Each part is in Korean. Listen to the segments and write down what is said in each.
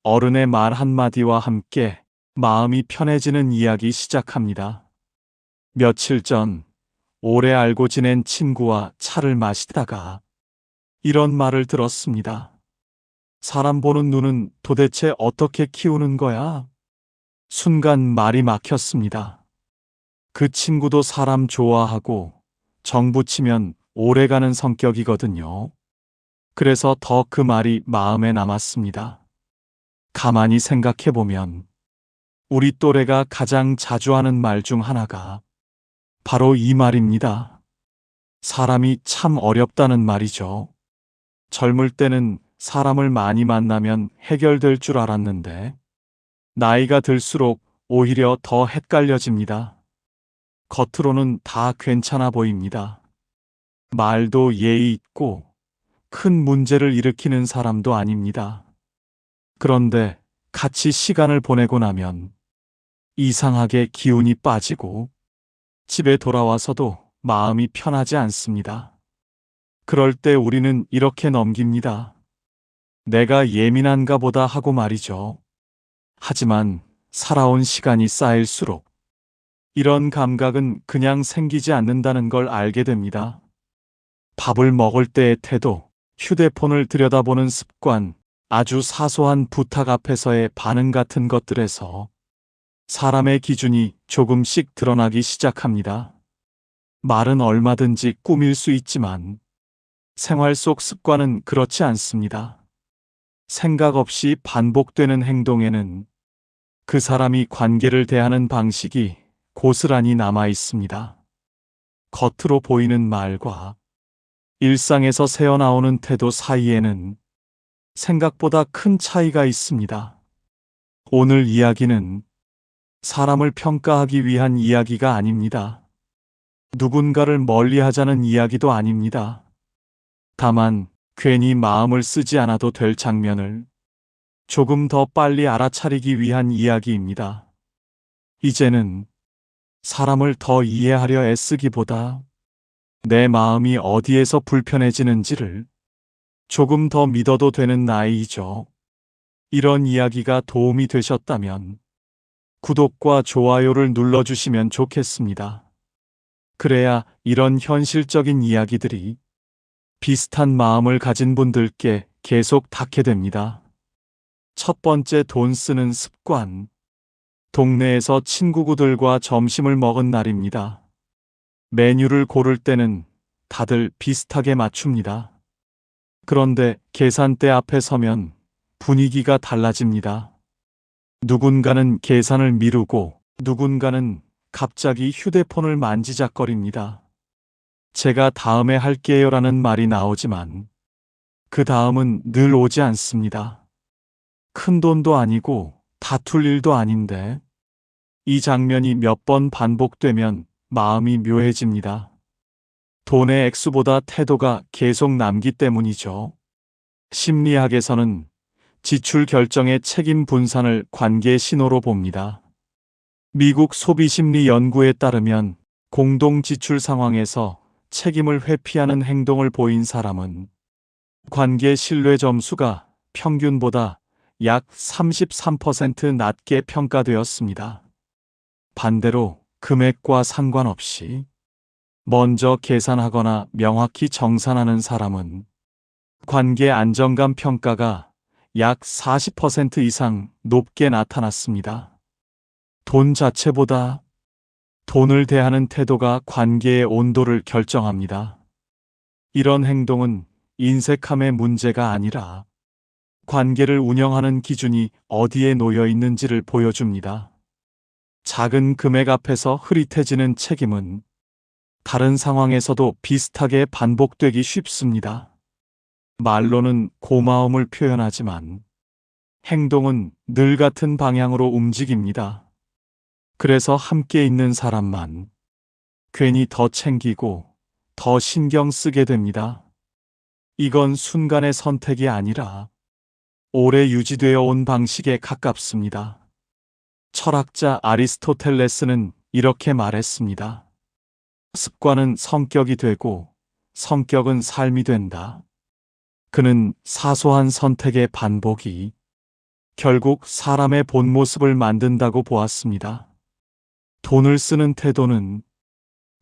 어른의 말 한마디와 함께 마음이 편해지는 이야기 시작합니다. 며칠 전 오래 알고 지낸 친구와 차를 마시다가 이런 말을 들었습니다. 사람 보는 눈은 도대체 어떻게 키우는 거야? 순간 말이 막혔습니다. 그 친구도 사람 좋아하고 정 붙이면 오래가는 성격이거든요. 그래서 더 그 말이 마음에 남았습니다. 가만히 생각해보면 우리 또래가 가장 자주 하는 말 중 하나가 바로 이 말입니다. 사람이 참 어렵다는 말이죠. 젊을 때는 사람을 많이 만나면 해결될 줄 알았는데 나이가 들수록 오히려 더 헷갈려집니다. 겉으로는 다 괜찮아 보입니다. 말도 예의 있고 큰 문제를 일으키는 사람도 아닙니다. 그런데 같이 시간을 보내고 나면 이상하게 기운이 빠지고 집에 돌아와서도 마음이 편하지 않습니다. 그럴 때 우리는 이렇게 넘깁니다. 내가 예민한가 보다 하고 말이죠. 하지만 살아온 시간이 쌓일수록 이런 감각은 그냥 생기지 않는다는 걸 알게 됩니다. 밥을 먹을 때의 태도, 휴대폰을 들여다보는 습관, 아주 사소한 부탁 앞에서의 반응 같은 것들에서 사람의 기준이 조금씩 드러나기 시작합니다. 말은 얼마든지 꾸밀 수 있지만 생활 속 습관은 그렇지 않습니다. 생각 없이 반복되는 행동에는 그 사람이 관계를 대하는 방식이 고스란히 남아 있습니다. 겉으로 보이는 말과 일상에서 새어나오는 태도 사이에는 생각보다 큰 차이가 있습니다. 오늘 이야기는 사람을 평가하기 위한 이야기가 아닙니다. 누군가를 멀리하자는 이야기도 아닙니다. 다만 괜히 마음을 쓰지 않아도 될 장면을 조금 더 빨리 알아차리기 위한 이야기입니다. 이제는 사람을 더 이해하려 애쓰기보다 내 마음이 어디에서 불편해지는지를 조금 더 믿어도 되는 나이이죠. 이런 이야기가 도움이 되셨다면 구독과 좋아요를 눌러주시면 좋겠습니다. 그래야 이런 현실적인 이야기들이 비슷한 마음을 가진 분들께 계속 닿게 됩니다. 첫 번째, 돈 쓰는 습관. 동네에서 친구들과 점심을 먹은 날입니다. 메뉴를 고를 때는 다들 비슷하게 맞춥니다. 그런데 계산대 앞에 서면 분위기가 달라집니다. 누군가는 계산을 미루고 누군가는 갑자기 휴대폰을 만지작거립니다. 제가 다음에 할게요라는 말이 나오지만 그 다음은 늘 오지 않습니다. 큰 돈도 아니고 다툴 일도 아닌데 이 장면이 몇 번 반복되면 마음이 묘해집니다. 돈의 액수보다 태도가 계속 남기 때문이죠. 심리학에서는 지출 결정의 책임 분산을 관계 신호로 봅니다. 미국 소비심리 연구에 따르면 공동 지출 상황에서 책임을 회피하는 행동을 보인 사람은 관계 신뢰 점수가 평균보다 약 33% 낮게 평가되었습니다. 반대로 금액과 상관없이 먼저 계산하거나 명확히 정산하는 사람은 관계 안정감 평가가 약 40% 이상 높게 나타났습니다. 돈 자체보다 돈을 대하는 태도가 관계의 온도를 결정합니다. 이런 행동은 인색함의 문제가 아니라 관계를 운영하는 기준이 어디에 놓여 있는지를 보여줍니다. 작은 금액 앞에서 흐릿해지는 책임은 다른 상황에서도 비슷하게 반복되기 쉽습니다. 말로는 고마움을 표현하지만 행동은 늘 같은 방향으로 움직입니다. 그래서 함께 있는 사람만 괜히 더 챙기고 더 신경 쓰게 됩니다. 이건 순간의 선택이 아니라 오래 유지되어 온 방식에 가깝습니다. 철학자 아리스토텔레스는 이렇게 말했습니다. 습관은 성격이 되고 성격은 삶이 된다. 그는 사소한 선택의 반복이 결국 사람의 본 모습을 만든다고 보았습니다. 돈을 쓰는 태도는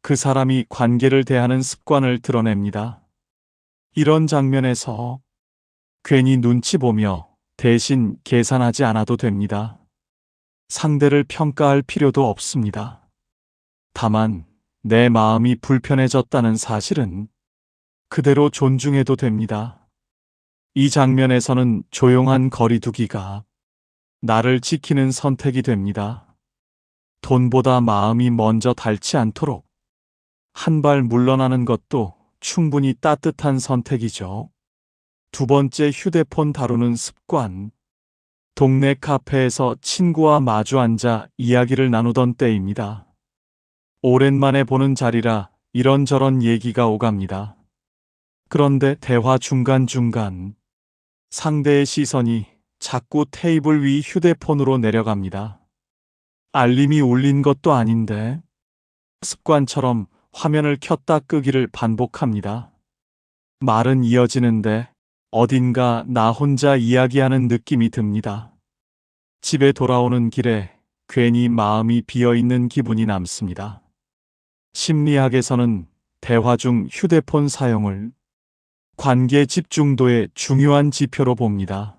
그 사람이 관계를 대하는 습관을 드러냅니다. 이런 장면에서 괜히 눈치 보며 대신 계산하지 않아도 됩니다. 상대를 평가할 필요도 없습니다. 다만 내 마음이 불편해졌다는 사실은 그대로 존중해도 됩니다. 이 장면에서는 조용한 거리두기가 나를 지키는 선택이 됩니다. 돈보다 마음이 먼저 닳지 않도록 한 발 물러나는 것도 충분히 따뜻한 선택이죠. 두 번째, 휴대폰 다루는 습관. 동네 카페에서 친구와 마주 앉아 이야기를 나누던 때입니다. 오랜만에 보는 자리라 이런저런 얘기가 오갑니다. 그런데 대화 중간중간 상대의 시선이 자꾸 테이블 위 휴대폰으로 내려갑니다. 알림이 울린 것도 아닌데 습관처럼 화면을 켰다 끄기를 반복합니다. 말은 이어지는데 어딘가 나 혼자 이야기하는 느낌이 듭니다. 집에 돌아오는 길에 괜히 마음이 비어있는 기분이 남습니다. 심리학에서는 대화 중 휴대폰 사용을 관계 집중도의 중요한 지표로 봅니다.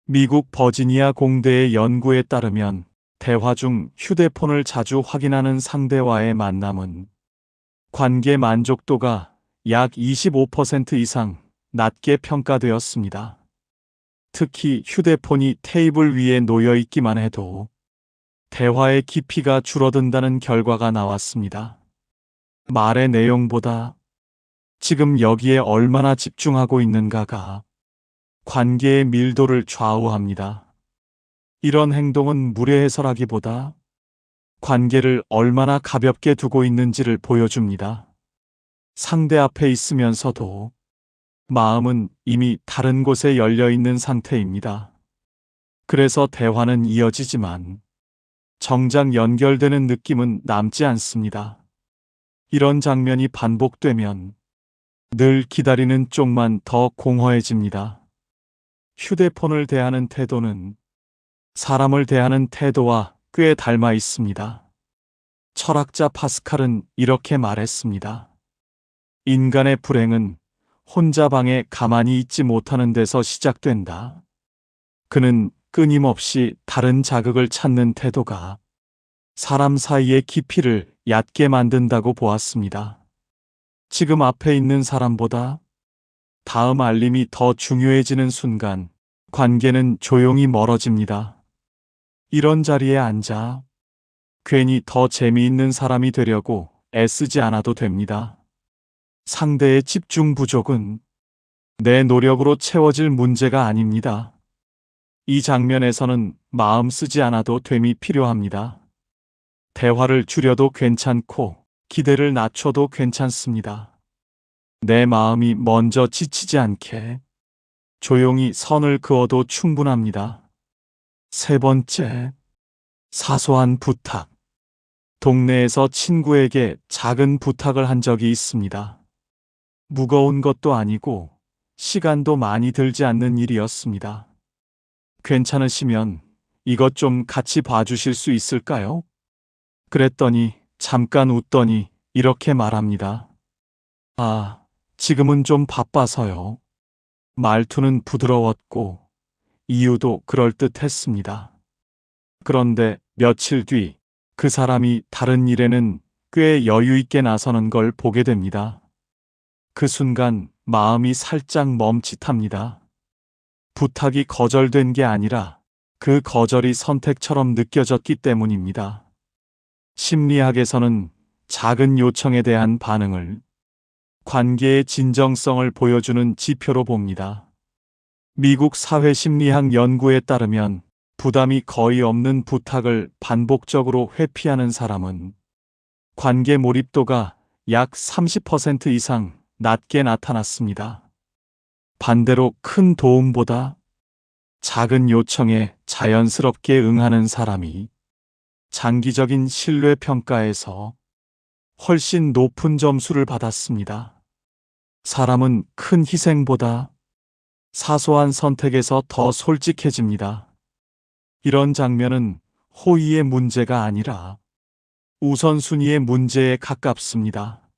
미국 버지니아 공대의 연구에 따르면 대화 중 휴대폰을 자주 확인하는 상대와의 만남은 관계 만족도가 약 25% 이상 낮게 평가되었습니다. 특히 휴대폰이 테이블 위에 놓여 있기만 해도 대화의 깊이가 줄어든다는 결과가 나왔습니다. 말의 내용보다 지금 여기에 얼마나 집중하고 있는가가 관계의 밀도를 좌우합니다. 이런 행동은 무례해서라기보다 관계를 얼마나 가볍게 두고 있는지를 보여줍니다. 상대 앞에 있으면서도 마음은 이미 다른 곳에 열려 있는 상태입니다. 그래서 대화는 이어지지만 정작 연결되는 느낌은 남지 않습니다. 이런 장면이 반복되면 늘 기다리는 쪽만 더 공허해집니다. 휴대폰을 대하는 태도는 사람을 대하는 태도와 꽤 닮아 있습니다. 철학자 파스칼은 이렇게 말했습니다. 인간의 불행은 혼자 방에 가만히 있지 못하는 데서 시작된다. 그는 끊임없이 다른 자극을 찾는 태도가 사람 사이의 깊이를 얕게 만든다고 보았습니다. 지금 앞에 있는 사람보다 다음 알림이 더 중요해지는 순간 관계는 조용히 멀어집니다. 이런 자리에 앉아 괜히 더 재미있는 사람이 되려고 애쓰지 않아도 됩니다. 상대의 집중 부족은 내 노력으로 채워질 문제가 아닙니다. 이 장면에서는 마음 쓰지 않아도 됨이 필요합니다. 대화를 줄여도 괜찮고 기대를 낮춰도 괜찮습니다. 내 마음이 먼저 지치지 않게 조용히 선을 그어도 충분합니다. 세 번째, 사소한 부탁. 동네에서 친구에게 작은 부탁을 한 적이 있습니다. 무거운 것도 아니고 시간도 많이 들지 않는 일이었습니다. 괜찮으시면 이것 좀 같이 봐주실 수 있을까요? 그랬더니 잠깐 웃더니 이렇게 말합니다. 아, 지금은 좀 바빠서요. 말투는 부드러웠고 이유도 그럴듯했습니다. 그런데 며칠 뒤 그 사람이 다른 일에는 꽤 여유 있게 나서는 걸 보게 됩니다. 그 순간 마음이 살짝 멈칫합니다. 부탁이 거절된 게 아니라 그 거절이 선택처럼 느껴졌기 때문입니다. 심리학에서는 작은 요청에 대한 반응을 관계의 진정성을 보여주는 지표로 봅니다. 미국 사회심리학 연구에 따르면 부담이 거의 없는 부탁을 반복적으로 회피하는 사람은 관계 몰입도가 약 30% 이상 낮게 나타났습니다. 반대로 큰 도움보다 작은 요청에 자연스럽게 응하는 사람이 장기적인 신뢰 평가에서 훨씬 높은 점수를 받았습니다. 사람은 큰 희생보다 사소한 선택에서 더 솔직해집니다. 이런 장면은 호의의 문제가 아니라 우선순위의 문제에 가깝습니다.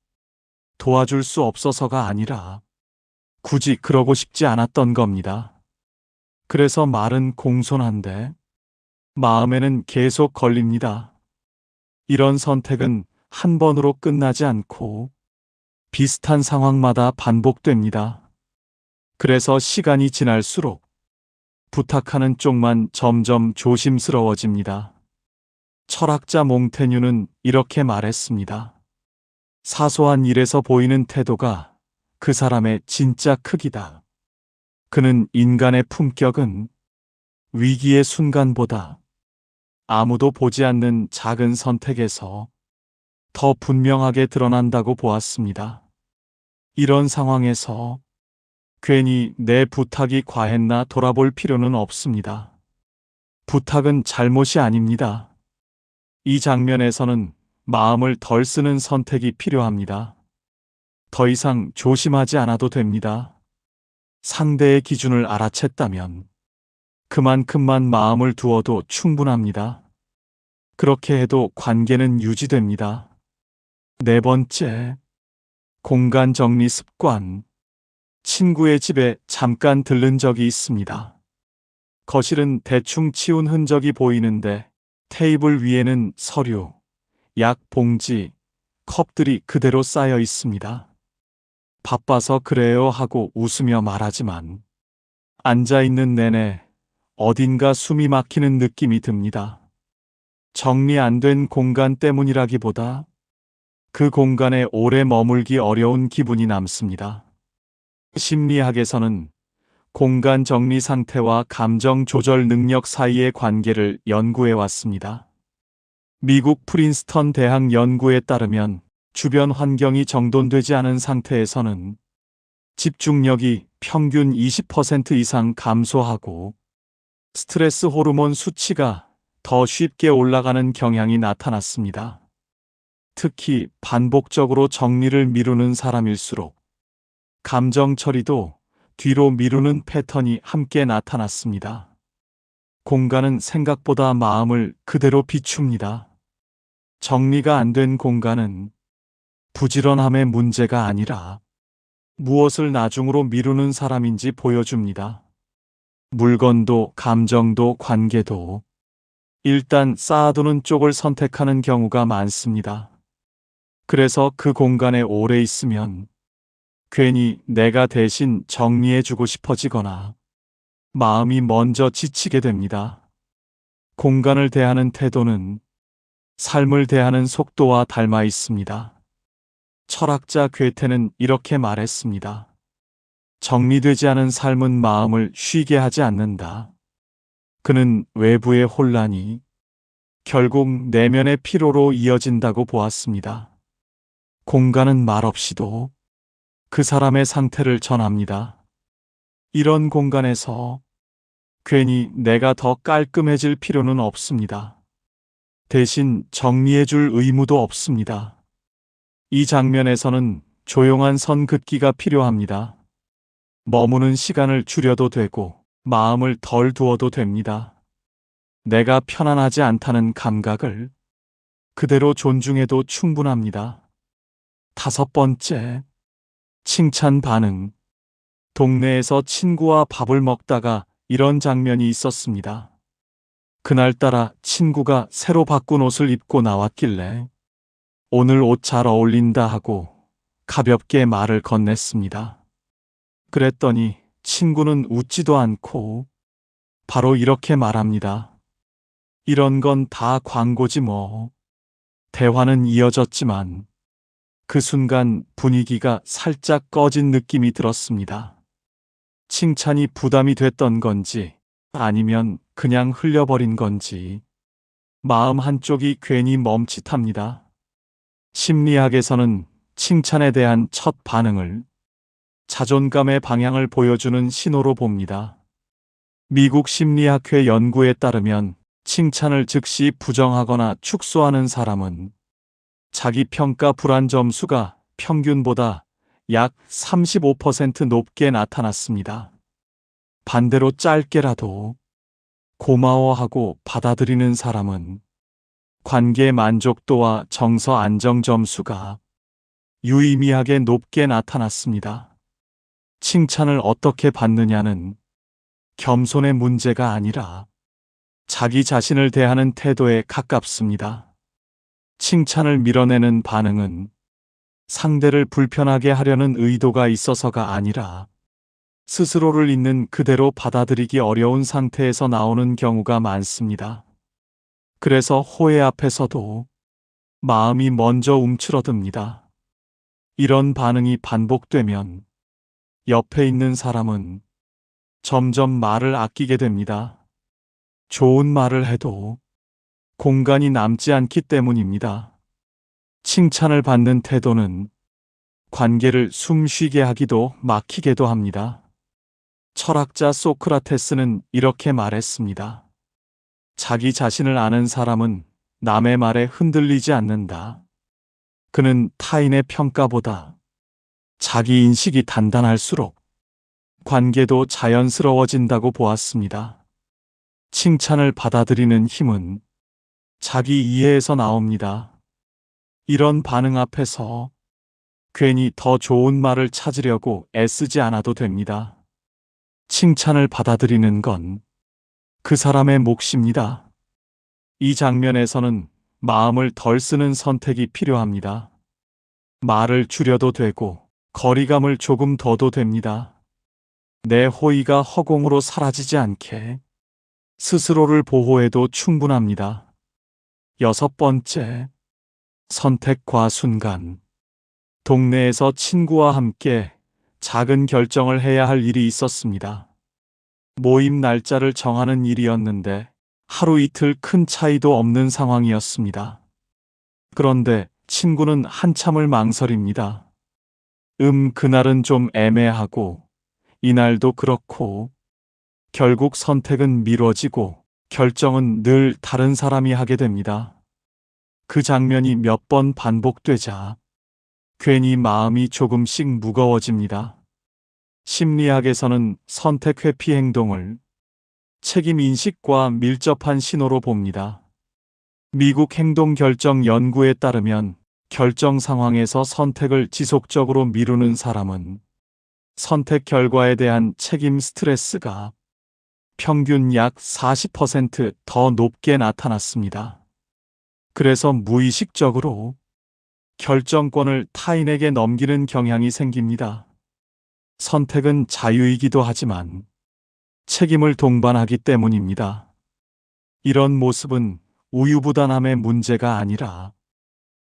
도와줄 수 없어서가 아니라 굳이 그러고 싶지 않았던 겁니다. 그래서 말은 공손한데 마음에는 계속 걸립니다. 이런 선택은 한 번으로 끝나지 않고 비슷한 상황마다 반복됩니다. 그래서 시간이 지날수록 부탁하는 쪽만 점점 조심스러워집니다. 철학자 몽테뉴는 이렇게 말했습니다. 사소한 일에서 보이는 태도가 그 사람의 진짜 크기다. 그는 인간의 품격은 위기의 순간보다 아무도 보지 않는 작은 선택에서 더 분명하게 드러난다고 보았습니다. 이런 상황에서 괜히 내 부탁이 과했나 돌아볼 필요는 없습니다. 부탁은 잘못이 아닙니다. 이 장면에서는 마음을 덜 쓰는 선택이 필요합니다. 더 이상 조심하지 않아도 됩니다. 상대의 기준을 알아챘다면 그만큼만 마음을 두어도 충분합니다. 그렇게 해도 관계는 유지됩니다. 네 번째, 공간 정리 습관. 친구의 집에 잠깐 들른 적이 있습니다. 거실은 대충 치운 흔적이 보이는데 테이블 위에는 서류, 약 봉지, 컵들이 그대로 쌓여 있습니다. 바빠서 그래요 하고 웃으며 말하지만 앉아있는 내내 어딘가 숨이 막히는 느낌이 듭니다. 정리 안 된 공간 때문이라기보다 그 공간에 오래 머물기 어려운 기분이 남습니다. 심리학에서는 공간 정리 상태와 감정 조절 능력 사이의 관계를 연구해 왔습니다. 미국 프린스턴 대학 연구에 따르면 주변 환경이 정돈되지 않은 상태에서는 집중력이 평균 20% 이상 감소하고 스트레스 호르몬 수치가 더 쉽게 올라가는 경향이 나타났습니다. 특히 반복적으로 정리를 미루는 사람일수록 감정 처리도 뒤로 미루는 패턴이 함께 나타났습니다. 공간은 생각보다 마음을 그대로 비춥니다. 정리가 안 된 공간은 부지런함의 문제가 아니라 무엇을 나중으로 미루는 사람인지 보여줍니다. 물건도 감정도 관계도 일단 쌓아두는 쪽을 선택하는 경우가 많습니다. 그래서 그 공간에 오래 있으면 괜히 내가 대신 정리해주고 싶어지거나 마음이 먼저 지치게 됩니다. 공간을 대하는 태도는 삶을 대하는 속도와 닮아 있습니다. 철학자 괴테는 이렇게 말했습니다. 정리되지 않은 삶은 마음을 쉬게 하지 않는다. 그는 외부의 혼란이 결국 내면의 피로로 이어진다고 보았습니다. 공간은 말없이도 그 사람의 상태를 전합니다. 이런 공간에서 괜히 내가 더 깔끔해질 필요는 없습니다. 대신 정리해줄 의무도 없습니다. 이 장면에서는 조용한 선 긋기가 필요합니다. 머무는 시간을 줄여도 되고 마음을 덜 두어도 됩니다. 내가 편안하지 않다는 감각을 그대로 존중해도 충분합니다. 다섯 번째, 칭찬 반응. 동네에서 친구와 밥을 먹다가 이런 장면이 있었습니다. 그날따라 친구가 새로 바꾼 옷을 입고 나왔길래 오늘 옷 잘 어울린다 하고 가볍게 말을 건넸습니다. 그랬더니 친구는 웃지도 않고 바로 이렇게 말합니다. 이런 건 다 광고지 뭐. 대화는 이어졌지만 그 순간 분위기가 살짝 꺼진 느낌이 들었습니다. 칭찬이 부담이 됐던 건지 아니면 그냥 흘려버린 건지 마음 한쪽이 괜히 멈칫합니다. 심리학에서는 칭찬에 대한 첫 반응을 자존감의 방향을 보여주는 신호로 봅니다. 미국 심리학회 연구에 따르면 칭찬을 즉시 부정하거나 축소하는 사람은 자기 평가 불안 점수가 평균보다 약 35% 높게 나타났습니다. 반대로 짧게라도 고마워하고 받아들이는 사람은 관계 만족도와 정서 안정 점수가 유의미하게 높게 나타났습니다. 칭찬을 어떻게 받느냐는 겸손의 문제가 아니라 자기 자신을 대하는 태도에 가깝습니다. 칭찬을 밀어내는 반응은 상대를 불편하게 하려는 의도가 있어서가 아니라 스스로를 있는 그대로 받아들이기 어려운 상태에서 나오는 경우가 많습니다. 그래서 호의 앞에서도 마음이 먼저 움츠러듭니다. 이런 반응이 반복되면 옆에 있는 사람은 점점 말을 아끼게 됩니다. 좋은 말을 해도 공간이 남지 않기 때문입니다. 칭찬을 받는 태도는 관계를 숨쉬게 하기도 막히게도 합니다. 철학자 소크라테스는 이렇게 말했습니다. 자기 자신을 아는 사람은 남의 말에 흔들리지 않는다. 그는 타인의 평가보다 자기 인식이 단단할수록 관계도 자연스러워진다고 보았습니다. 칭찬을 받아들이는 힘은 자기 이해에서 나옵니다. 이런 반응 앞에서 괜히 더 좋은 말을 찾으려고 애쓰지 않아도 됩니다. 칭찬을 받아들이는 건 그 사람의 몫입니다. 이 장면에서는 마음을 덜 쓰는 선택이 필요합니다. 말을 줄여도 되고 거리감을 조금 둬도 됩니다. 내 호의가 허공으로 사라지지 않게 스스로를 보호해도 충분합니다. 6번째, 선택과 순간. 동네에서 친구와 함께 작은 결정을 해야 할 일이 있었습니다. 모임 날짜를 정하는 일이었는데 하루 이틀 큰 차이도 없는 상황이었습니다. 그런데 친구는 한참을 망설입니다. 그날은 좀 애매하고 이날도 그렇고 결국 선택은 미뤄지고 결정은 늘 다른 사람이 하게 됩니다. 그 장면이 몇 번 반복되자 괜히 마음이 조금씩 무거워집니다. 심리학에서는 선택 회피 행동을 책임 인식과 밀접한 신호로 봅니다. 미국 행동 결정 연구에 따르면 결정 상황에서 선택을 지속적으로 미루는 사람은 선택 결과에 대한 책임 스트레스가 평균 약 40% 더 높게 나타났습니다. 그래서 무의식적으로 결정권을 타인에게 넘기는 경향이 생깁니다. 선택은 자유이기도 하지만 책임을 동반하기 때문입니다. 이런 모습은 우유부단함의 문제가 아니라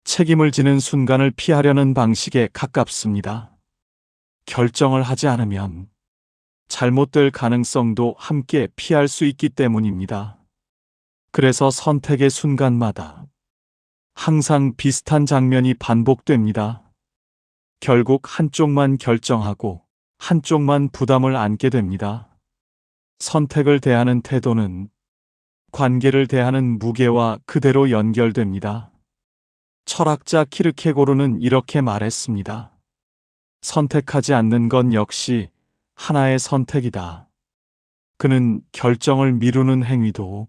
책임을 지는 순간을 피하려는 방식에 가깝습니다. 결정을 하지 않으면 잘못될 가능성도 함께 피할 수 있기 때문입니다. 그래서 선택의 순간마다 항상 비슷한 장면이 반복됩니다. 결국 한쪽만 결정하고 한쪽만 부담을 안게 됩니다. 선택을 대하는 태도는 관계를 대하는 무게와 그대로 연결됩니다. 철학자 키르케고르는 이렇게 말했습니다. 선택하지 않는 건 역시 하나의 선택이다. 그는 결정을 미루는 행위도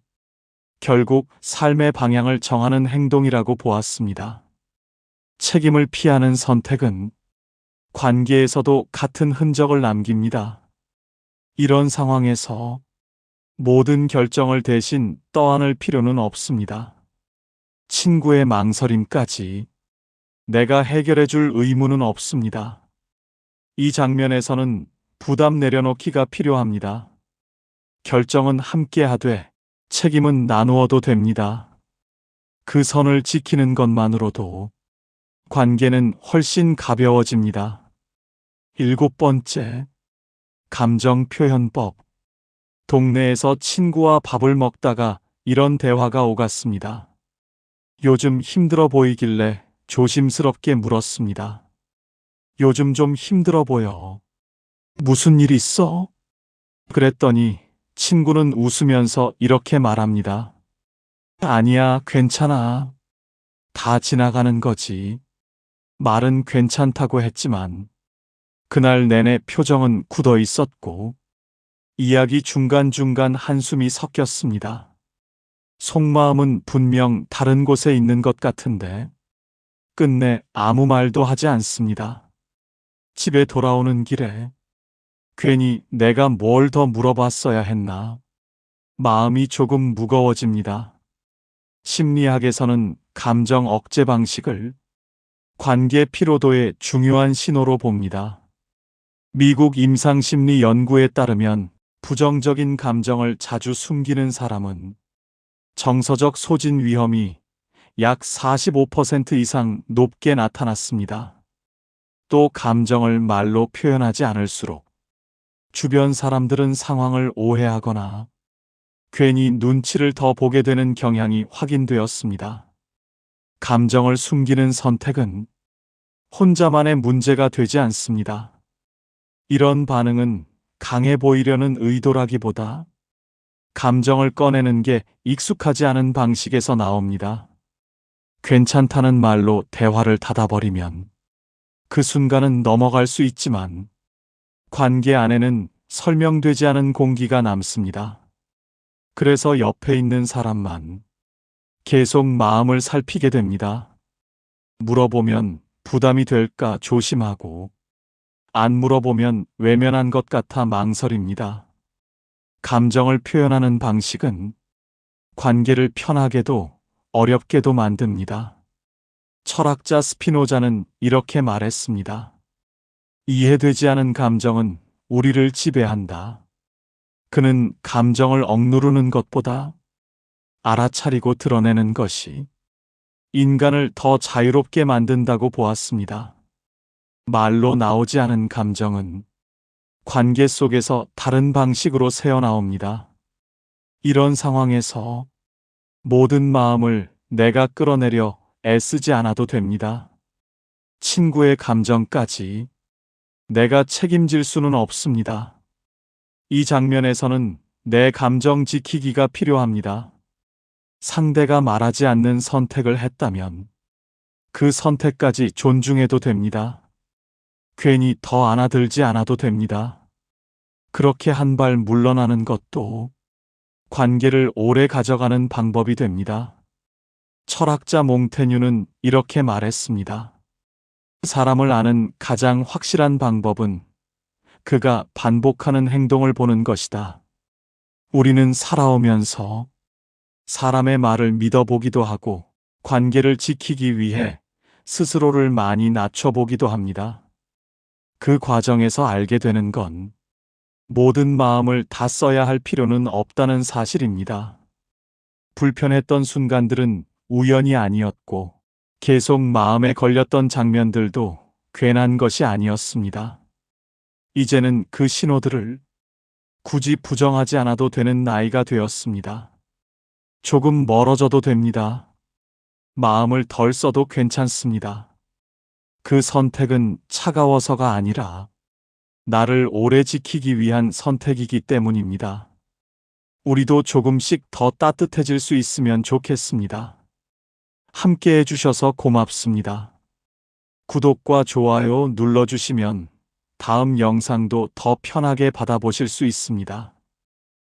결국 삶의 방향을 정하는 행동이라고 보았습니다. 책임을 피하는 선택은 관계에서도 같은 흔적을 남깁니다. 이런 상황에서 모든 결정을 대신 떠안을 필요는 없습니다. 친구의 망설임까지 내가 해결해 줄 의무는 없습니다. 이 장면에서는 부담 내려놓기가 필요합니다. 결정은 함께 하되 책임은 나누어도 됩니다. 그 선을 지키는 것만으로도 관계는 훨씬 가벼워집니다. 7번째, 감정 표현법. 동네에서 친구와 밥을 먹다가 이런 대화가 오갔습니다. 요즘 힘들어 보이길래 조심스럽게 물었습니다. 요즘 좀 힘들어 보여. 무슨 일 있어? 그랬더니 친구는 웃으면서 이렇게 말합니다. 아니야, 괜찮아. 다 지나가는 거지. 말은 괜찮다고 했지만 그날 내내 표정은 굳어 있었고 이야기 중간중간 한숨이 섞였습니다. 속마음은 분명 다른 곳에 있는 것 같은데 끝내 아무 말도 하지 않습니다. 집에 돌아오는 길에 괜히 내가 뭘 더 물어봤어야 했나? 마음이 조금 무거워집니다. 심리학에서는 감정 억제 방식을 관계 피로도의 중요한 신호로 봅니다. 미국 임상심리 연구에 따르면 부정적인 감정을 자주 숨기는 사람은 정서적 소진 위험이 약 45% 이상 높게 나타났습니다. 또 감정을 말로 표현하지 않을수록 주변 사람들은 상황을 오해하거나 괜히 눈치를 더 보게 되는 경향이 확인되었습니다. 감정을 숨기는 선택은 혼자만의 문제가 되지 않습니다. 이런 반응은 강해 보이려는 의도라기보다 감정을 꺼내는 게 익숙하지 않은 방식에서 나옵니다. 괜찮다는 말로 대화를 닫아버리면 그 순간은 넘어갈 수 있지만 관계 안에는 설명되지 않은 공기가 남습니다. 그래서 옆에 있는 사람만 계속 마음을 살피게 됩니다. 물어보면 부담이 될까 조심하고 안 물어보면 외면한 것 같아 망설입니다. 감정을 표현하는 방식은 관계를 편하게도 어렵게도 만듭니다. 철학자 스피노자는 이렇게 말했습니다. 이해되지 않은 감정은 우리를 지배한다. 그는 감정을 억누르는 것보다 알아차리고 드러내는 것이 인간을 더 자유롭게 만든다고 보았습니다. 말로 나오지 않은 감정은 관계 속에서 다른 방식으로 새어나옵니다. 이런 상황에서 모든 마음을 내가 끌어내려 애쓰지 않아도 됩니다. 친구의 감정까지 내가 책임질 수는 없습니다. 이 장면에서는 내 감정 지키기가 필요합니다. 상대가 말하지 않는 선택을 했다면 그 선택까지 존중해도 됩니다. 괜히 더 안아들지 않아도 됩니다. 그렇게 한 발 물러나는 것도 관계를 오래 가져가는 방법이 됩니다. 철학자 몽테뉴는 이렇게 말했습니다. 사람을 아는 가장 확실한 방법은 그가 반복하는 행동을 보는 것이다. 우리는 살아오면서 사람의 말을 믿어보기도 하고 관계를 지키기 위해 스스로를 많이 낮춰보기도 합니다. 그 과정에서 알게 되는 건 모든 마음을 다 써야 할 필요는 없다는 사실입니다. 불편했던 순간들은 우연이 아니었고 계속 마음에 걸렸던 장면들도 괜한 것이 아니었습니다. 이제는 그 신호들을 굳이 부정하지 않아도 되는 나이가 되었습니다. 조금 멀어져도 됩니다. 마음을 덜 써도 괜찮습니다. 그 선택은 차가워서가 아니라 나를 오래 지키기 위한 선택이기 때문입니다. 우리도 조금씩 더 따뜻해질 수 있으면 좋겠습니다. 함께 해주셔서 고맙습니다. 구독과 좋아요 눌러주시면 다음 영상도 더 편하게 받아보실 수 있습니다.